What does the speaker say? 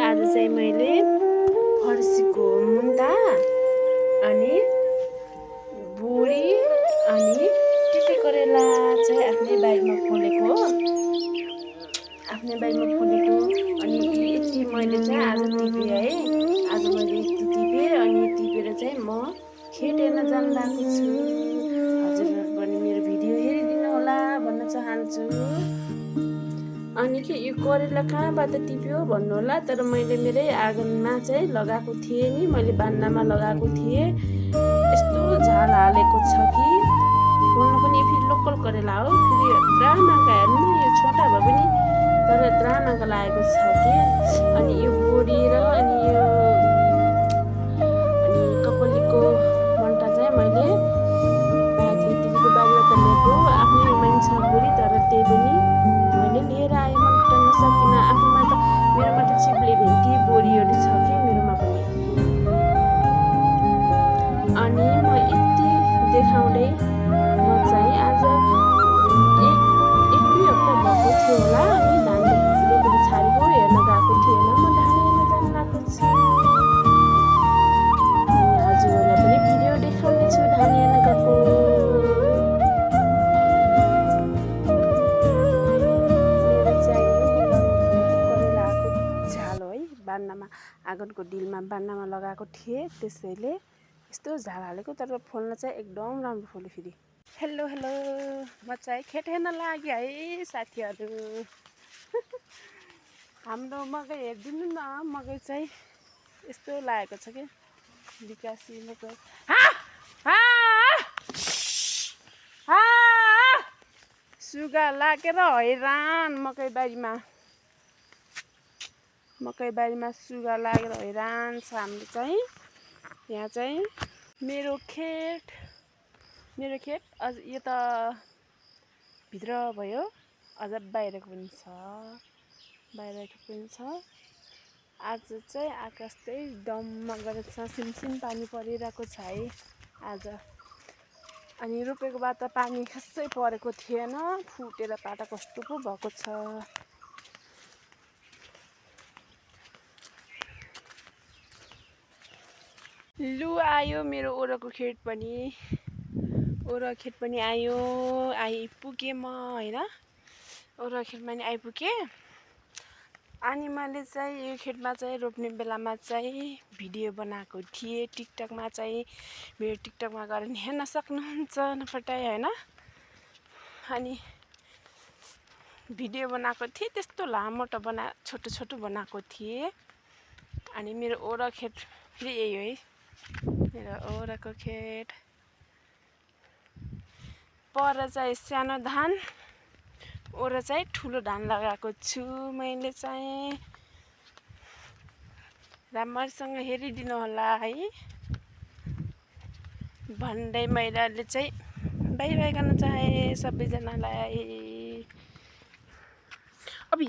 आज चाहिँ मैले फर्सीको मुन्टा अनि बोडी अनि टिटेकरेला चाहिँ आफ्नै बारीमा फलेको हो। आफ्नै बारीमा फलेको अनि यति मैले चाहिँ आज टिपेँ है। आज मैले यति टिपेँ अनि टिपेर चाहिँ म खेत हेर्न जान लागेको छु। हजुरहरू पनि मेरो भिडियो हेरिदिनु होला भन्न चाहन्छु। अनि के यो करेला कहाँबाट टिप्यो भन्नु होला, तर मैले मेरै आँगनमा चाहिँ लगाएको थिएँ नि, मैले बान्नामा लगाएको थिएँ। यस्तो झाल हालेको छ कि फल्न पनि फेरि लोकल करेला हो, फेरि ड्रामाका हेर्नु यो छोटा भए पनि तर ड्रामाका लागेको छ कि। अनि यो बोडी र अनि यो कपलीको मन्टा चाहिँ मैले दिदीको बारीबाट ल्याएको आफ्नै मान्छ बोडी, तर त्यही पनि मैले लिएर आएँ। मन खटाउन सकिनँ, आफूमा त मेरोमा त चिप्ले भेन्टी बोडीहरू छ कि मेरोमा पनि। अनि म यति देखाउँदै म चाहिँ आज एक दुई हप्ता भएको थियो होला, अनि धान रोपेर छाडेको हेर्न गएको थिएन, म धान हेर्न जान लागेको छु। अनि हजुरहरूलाई पनि भिडियो देखाउनेछु धान हेर्न गएको। मेरो चाहिँ करेलाको झाल हो है, बान्नामा आँगनको डिलमा बान्नामा लगाएको थिएँ, त्यसैले यस्तो झाल हालेको, तर फल्न चाहिँ एकदम राम्रो फल्यो फेरि। हेलो हेलो, म चाहिँ खेत हेर्न लाग्यो है साथीहरू। हाम्रो मकै हेरिदिनु न, मकै चाहिँ यस्तो लागेको छ कि विकासी मकै। सुगा लागेर हैरान मकै बारीमा सुगा लागेर हैरान छ हाम्रो चाहिँ। यहाँ चाहिँ मेरो खेत अझ यो त भित्र भयो, अझ बाहिरको पनि छ। आज चाहिँ आकाश चाहिँ डम्म गरेको छ, सिमसिम पानी परिरहेको छ है आज। अनि रोपेको बाद त पानी खासै परेको थिएन, फुटेर पाटा कस्तो पो भएको छ। लु आयो मेरो ओराको खेत पनि, आइपुगेँ म होइन, ओरा खेतमा नि आइपुगेँ। अनि मैले चाहिँ यो खेतमा चाहिँ रोप्ने बेलामा चाहिँ भिडियो बनाएको थिएँ टिकटकमा चाहिँ, मेरो टिकटकमा गएर हेर्न सक्नुहुन्छ नफटाई होइन। अनि भिडियो बनाएको थिएँ, त्यस्तो लामो त छोटो बनाएको थिएँ। अनि मेरो ओरा खेत फेरि यही हो है, मेरो ओराको खेत। पर चाहिँ सानो धान, ओरा चाहिँ ठुलो धान लगाएको छु मैले चाहिँ। राम्रोसँग हेरिदिनु होला है भन्दै मैले अहिले चाहिँ बाई बाई गर्न चाहे सबैजनालाई। अबि